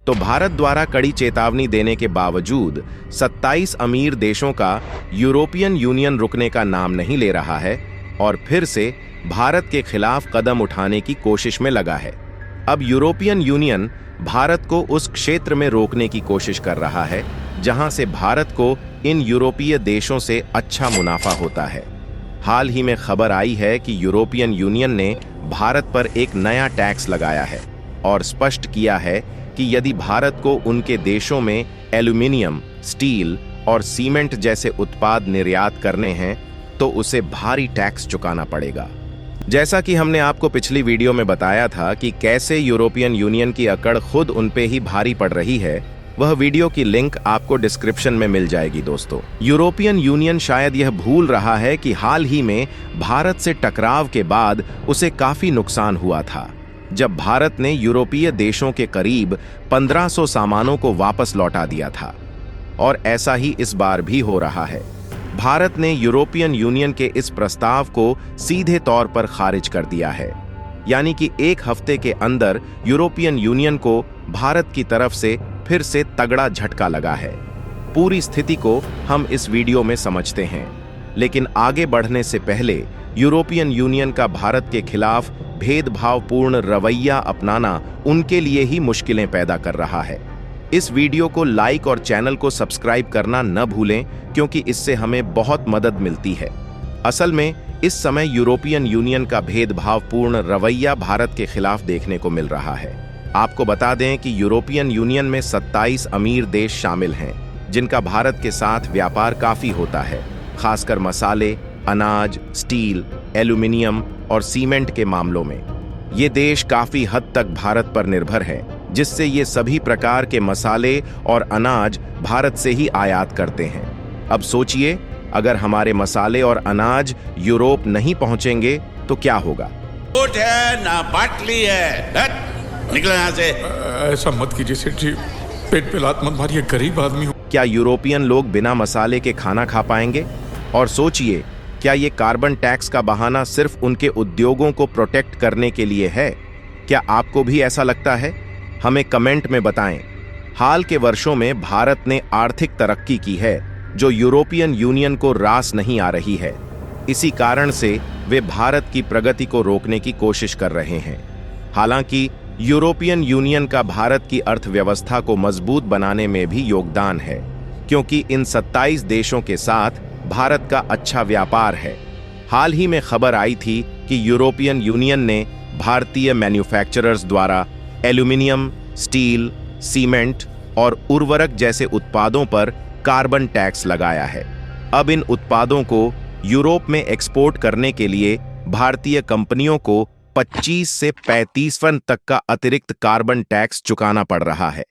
तो भारत द्वारा कड़ी चेतावनी देने के बावजूद 27 अमीर देशों का यूरोपियन यूनियन रुकने का नाम नहीं ले रहा है और फिर से भारत के खिलाफ कदम उठाने की कोशिश में लगा है। अब यूरोपियन यूनियन भारत को उस क्षेत्र में रोकने की कोशिश कर रहा है जहां से भारत को इन यूरोपीय देशों से अच्छा मुनाफा होता है। हाल ही में खबर आई है कि यूरोपियन यूनियन ने भारत पर एक नया टैक्स लगाया है और स्पष्ट किया है कि यदि भारत को उनके देशों में एल्यूमिनियम, स्टील और सीमेंट जैसे उत्पाद निर्यात करने हैं तो उसे भारी टैक्स चुकाना पड़ेगा। जैसा कि हमने आपको पिछली वीडियो में बताया था कि कैसे यूरोपियन यूनियन की अकड़ खुद उन पे ही भारी पड़ रही है, वह वीडियो की लिंक आपको डिस्क्रिप्शन में मिल जाएगी। दोस्तों, यूरोपियन यूनियन शायद यह भूल रहा है कि हाल ही में भारत से टकराव के बाद उसे काफी नुकसान हुआ था, जब भारत ने यूरोपीय देशों के करीब 1500 सामानों को वापस लौटा दिया था। और ऐसा ही इस बार भी हो रहा है। भारत ने यूरोपियन यूनियन के इस प्रस्ताव को सीधे तौर पर खारिज कर दिया है, यानी कि एक हफ्ते के अंदर यूरोपियन यूनियन को भारत की तरफ से फिर से तगड़ा झटका लगा है। पूरी स्थिति को हम इस वीडियो में समझते हैं, लेकिन आगे बढ़ने से पहले यूरोपियन यूनियन का भारत के खिलाफ भेदभावपूर्ण रवैया अपनाना उनके लिए ही मुश्किलें पैदा कर रहा है। इस वीडियो को लाइक और चैनल को सब्सक्राइब करना न भूलें, क्योंकि इससे हमें बहुत मदद मिलती है। असल में इस समय यूरोपियन यूनियन का भेदभावपूर्ण रवैया भारत के खिलाफ देखने को मिल रहा है। आपको बता दें कि यूरोपियन यूनियन में 27 अमीर देश शामिल हैं, जिनका भारत के साथ व्यापार काफी होता है, खासकर मसाले, अनाज, स्टील, एल्यूमिनियम और सीमेंट के मामलों में। ये देश काफी हद तक भारत पर निर्भर है, जिससे ये सभी प्रकार के मसाले और अनाज भारत से ही आयात करते हैं। अब सोचिए, अगर हमारे मसाले और अनाज यूरोप नहीं पहुंचेंगे तो क्या होगा? वोट है ना बाटली है, निकलो यहाँ से। ऐसा मत कीजिए सेठ जी, पेट पे लात मत मारिए, गरीब आदमी हूँ। क्या यूरोपियन लोग बिना मसाले के खाना खा पाएंगे? और सोचिए, क्या ये कार्बन टैक्स का बहाना सिर्फ उनके उद्योगों को प्रोटेक्ट करने के लिए है? क्या आपको भी ऐसा लगता है? हमें कमेंट में बताएं। हाल के वर्षों में भारत ने आर्थिक तरक्की की है जो यूरोपियन यूनियन को रास नहीं आ रही है। इसी कारण से वे भारत की प्रगति को रोकने की कोशिश कर रहे हैं। हालांकि यूरोपियन यूनियन का भारत की अर्थव्यवस्था को मजबूत बनाने में भी योगदान है, क्योंकि इन 27 देशों के साथ भारत का अच्छा व्यापार है। हाल ही में खबर आई थी कि यूरोपियन यूनियन ने भारतीय मैन्युफैक्चरर्स द्वारा एल्यूमिनियम, स्टील, सीमेंट और उर्वरक जैसे उत्पादों पर कार्बन टैक्स लगाया है। अब इन उत्पादों को यूरोप में एक्सपोर्ट करने के लिए भारतीय कंपनियों को 25 से 35% तक का अतिरिक्त कार्बन टैक्स चुकाना पड़ रहा है।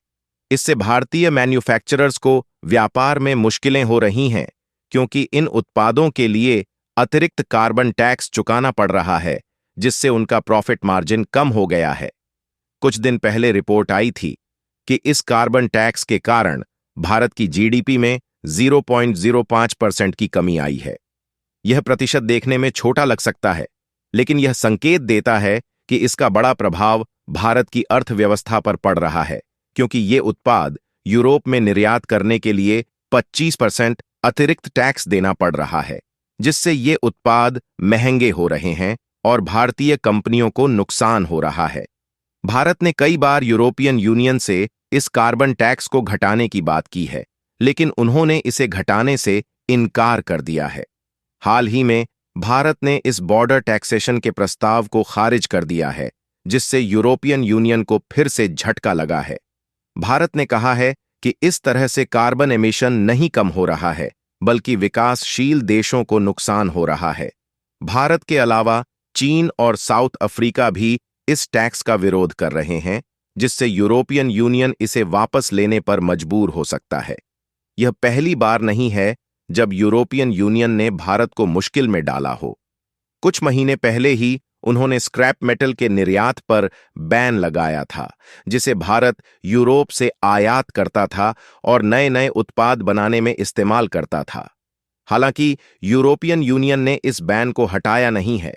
इससे भारतीय मैन्युफैक्चरर्स को व्यापार में मुश्किलें हो रही हैं, क्योंकि इन उत्पादों के लिए अतिरिक्त कार्बन टैक्स चुकाना पड़ रहा है, जिससे उनका प्रॉफिट मार्जिन कम हो गया है। कुछ दिन पहले रिपोर्ट आई थी कि इस कार्बन टैक्स के कारण भारत की जीडीपी में 0.05% की कमी आई है। यह प्रतिशत देखने में छोटा लग सकता है, लेकिन यह संकेत देता है कि इसका बड़ा प्रभाव भारत की अर्थव्यवस्था पर पड़ रहा है, क्योंकि ये उत्पाद यूरोप में निर्यात करने के लिए 25% अतिरिक्त टैक्स देना पड़ रहा है, जिससे ये उत्पाद महंगे हो रहे हैं और भारतीय कंपनियों को नुकसान हो रहा है। भारत ने कई बार यूरोपियन यूनियन से इस कार्बन टैक्स को घटाने की बात की है, लेकिन उन्होंने इसे घटाने से इनकार कर दिया है। हाल ही में भारत ने इस बॉर्डर टैक्सेशन के प्रस्ताव को खारिज कर दिया है, जिससे यूरोपियन यूनियन को फिर से झटका लगा है। भारत ने कहा है कि इस तरह से कार्बन एमिशन नहीं कम हो रहा है, बल्कि विकासशील देशों को नुकसान हो रहा है। भारत के अलावा चीन और साउथ अफ्रीका भी इस टैक्स का विरोध कर रहे हैं, जिससे यूरोपियन यूनियन इसे वापस लेने पर मजबूर हो सकता है। यह पहली बार नहीं है जब यूरोपियन यूनियन ने भारत को मुश्किल में डाला हो। कुछ महीने पहले ही उन्होंने स्क्रैप मेटल के निर्यात पर बैन लगाया था, जिसे भारत यूरोप से आयात करता था और नए नए उत्पाद बनाने में इस्तेमाल करता था। हालांकि यूरोपियन यूनियन ने इस बैन को हटाया नहीं है।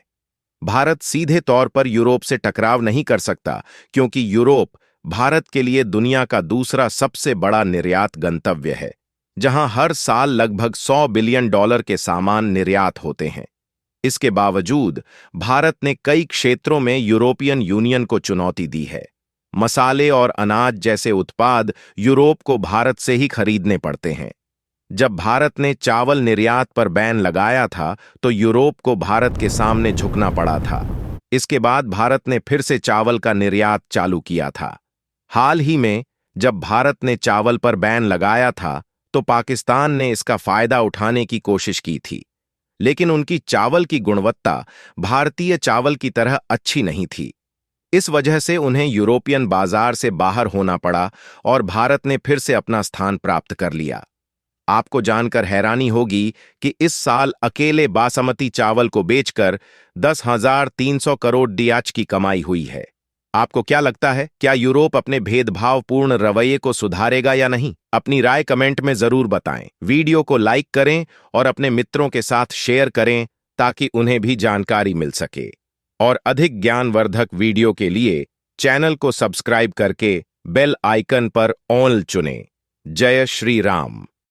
भारत सीधे तौर पर यूरोप से टकराव नहीं कर सकता, क्योंकि यूरोप भारत के लिए दुनिया का दूसरा सबसे बड़ा निर्यात गंतव्य है, जहां हर साल लगभग $100 बिलियन के सामान निर्यात होते हैं। इसके बावजूद भारत ने कई क्षेत्रों में यूरोपियन यूनियन को चुनौती दी है। मसाले और अनाज जैसे उत्पाद यूरोप को भारत से ही खरीदने पड़ते हैं। जब भारत ने चावल निर्यात पर बैन लगाया था, तो यूरोप को भारत के सामने झुकना पड़ा था। इसके बाद भारत ने फिर से चावल का निर्यात चालू किया था। हाल ही में जब भारत ने चावल पर बैन लगाया था, तो पाकिस्तान ने इसका फायदा उठाने की कोशिश की थी, लेकिन उनकी चावल की गुणवत्ता भारतीय चावल की तरह अच्छी नहीं थी। इस वजह से उन्हें यूरोपियन बाजार से बाहर होना पड़ा और भारत ने फिर से अपना स्थान प्राप्त कर लिया। आपको जानकर हैरानी होगी कि इस साल अकेले बासमती चावल को बेचकर 10,300 करोड़ डीएच की कमाई हुई है। आपको क्या लगता है, क्या यूरोप अपने भेदभावपूर्ण रवैये को सुधारेगा या नहीं? अपनी राय कमेंट में जरूर बताएं। वीडियो को लाइक करें और अपने मित्रों के साथ शेयर करें ताकि उन्हें भी जानकारी मिल सके। और अधिक ज्ञानवर्धक वीडियो के लिए चैनल को सब्सक्राइब करके बेल आइकन पर ऑल चुनें। जय श्री राम।